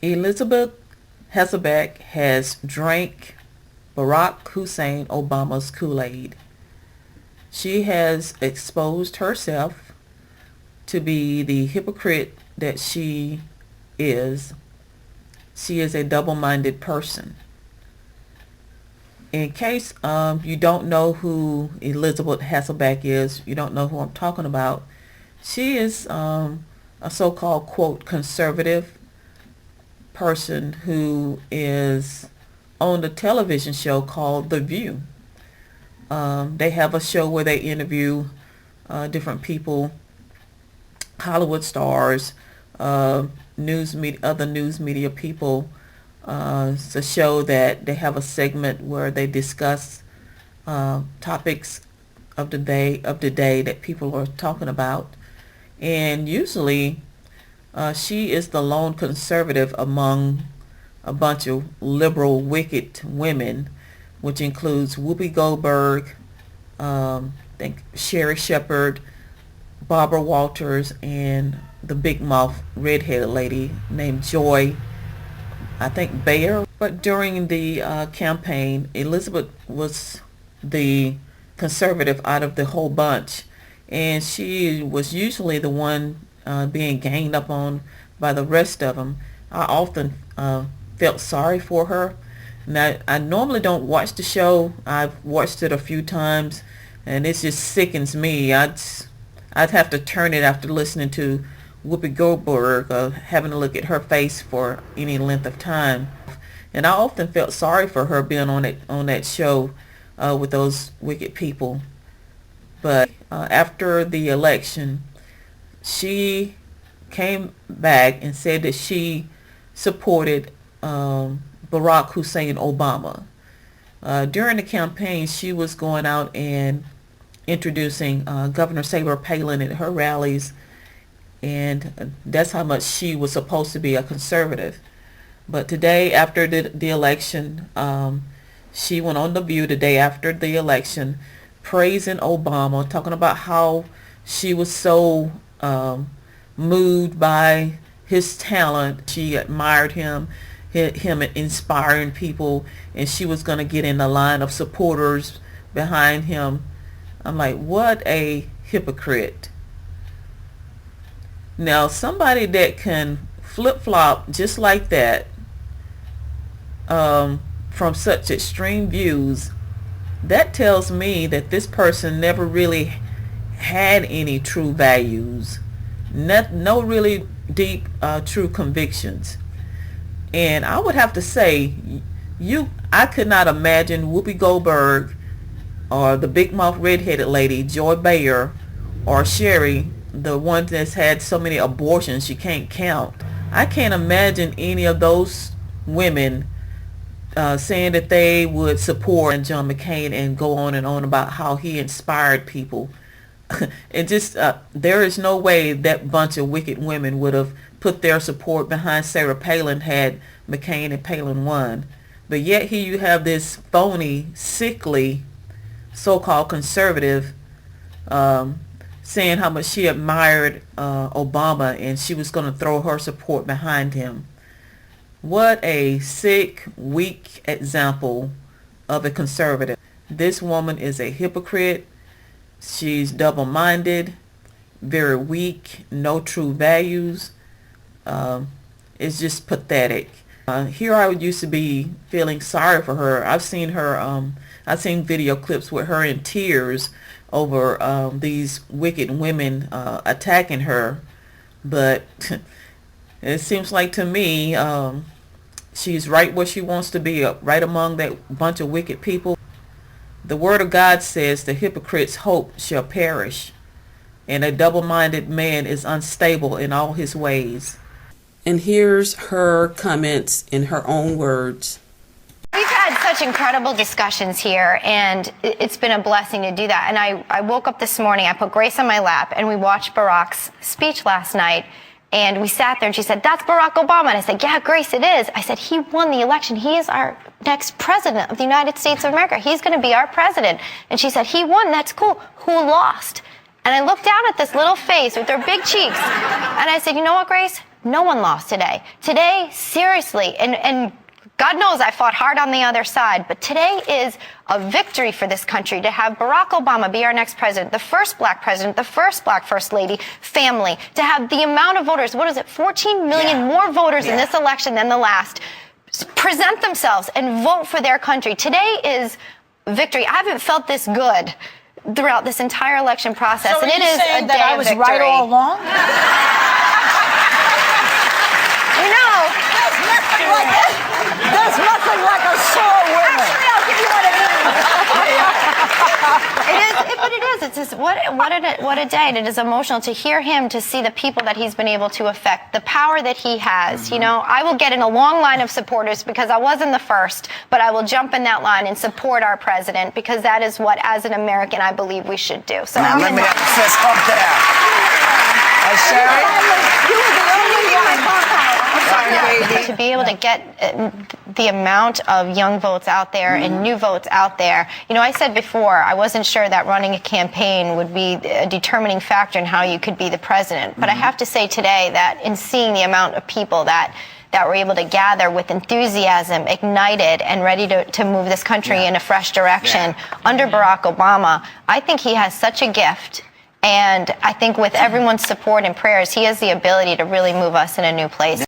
Elizabeth Hasselbeck has drank Barack Hussein Obama's Kool-Aid. She has exposed herself to be the hypocrite that she is. She is a double-minded person. In case you don't know who Elizabeth Hasselbeck is, you don't know who I'm talking about, she is a so-called, quote, conservative person who is on the television show called The View. They have a show where they interview different people, Hollywood stars, other news media people. It's a show that they have a segment where they discuss topics of the day that people are talking about, and usually she is the lone conservative among a bunch of liberal, wicked women, which includes Whoopi Goldberg, I think Sherry Shepherd, Barbara Walters, and the big mouth redheaded lady named Joy, I think, Bayer. But during the campaign, Elizabeth was the conservative out of the whole bunch, and she was usually the one being ganged up on by the rest of them. I often felt sorry for her. Now, I normally don't watch the show. I've watched it a few times, and it just sickens me. I'd have to turn it after listening to Whoopi Goldberg, having to look at her face for any length of time. And I often felt sorry for her being on that show with those wicked people. But after the election, she came back and said that she supported Barack Hussein Obama. During the campaign, she was going out and introducing Governor Sarah Palin at her rallies, and that's how much she was supposed to be a conservative. But today, after the election, she went on The View the day after the election, praising Obama, talking about how she was so moved by his talent. She admired him inspiring people, and she was going to get in the line of supporters behind him. I'm like, what a hypocrite. Now, somebody that can flip-flop just like that from such extreme views, that tells me that this person never really had any true values, no really deep true convictions. And I would have to say, I could not imagine Whoopi Goldberg or the big mouth redheaded lady, Joy Bayer, or Sherry, the one that's had so many abortions she can't count. I can't imagine any of those women saying that they would support John McCain and go on and on about how he inspired people. It just, there is no way that bunch of wicked women would have put their support behind Sarah Palin had McCain and Palin won. But yet here you have this phony, sickly, so-called conservative saying how much she admired Obama and she was going to throw her support behind him. What a sick, weak example of a conservative. This woman is a hypocrite. She's double-minded, very weak, no true values. It's just pathetic. Here I used to be feeling sorry for her. I've seen video clips with her in tears over these wicked women attacking her. But it seems like to me she's right where she wants to be, right among that bunch of wicked people. The word of God says the hypocrite's hope shall perish, and a double-minded man is unstable in all his ways. And here's her comments in her own words. We've had such incredible discussions here, and it's been a blessing to do that. And I woke up this morning, I put Grace on my lap, and we watched Barack's speech last night. And we sat there and she said, "That's Barack Obama." And I said, "Yeah, Grace, it is." I said, "He won the election. He is our next president of the United States of America. He's going to be our president." And she said, "He won. That's cool. Who lost?" And I looked down at this little face with her big cheeks. And I said, "You know what, Grace? No one lost today. Today, seriously, and God knows I fought hard on the other side, but today is a victory for this country to have Barack Obama be our next president, the first black president, the first black first lady, family, to have the amount of voters, what is it, 14 million more voters in this election than the last, present themselves and vote for their country. Today is victory. I haven't felt this good throughout this entire election process, So and are it you is saying a that day I of was victory. right all along? You know, There's nothing like a sore winner. actually, I'll give you what it is. But it is. It's just what a day. And it is emotional to hear him, to see the people that he's been able to affect, the power that he has. You know, I will get in a long line of supporters because I wasn't the first, but I will jump in that line and support our president because that is what, as an American, I believe we should do. So Now, let me have a fist bump there. Sherry? You were the only one. To be able to get the amount of young votes out there and new votes out there. You know, I said before, I wasn't sure that running a campaign would be a determining factor in how you could be the president. But I have to say today that in seeing the amount of people that were able to gather with enthusiasm, ignited, and ready to move this country in a fresh direction under Barack Obama, I think he has such a gift. And I think with everyone's support and prayers, he has the ability to really move us in a new place.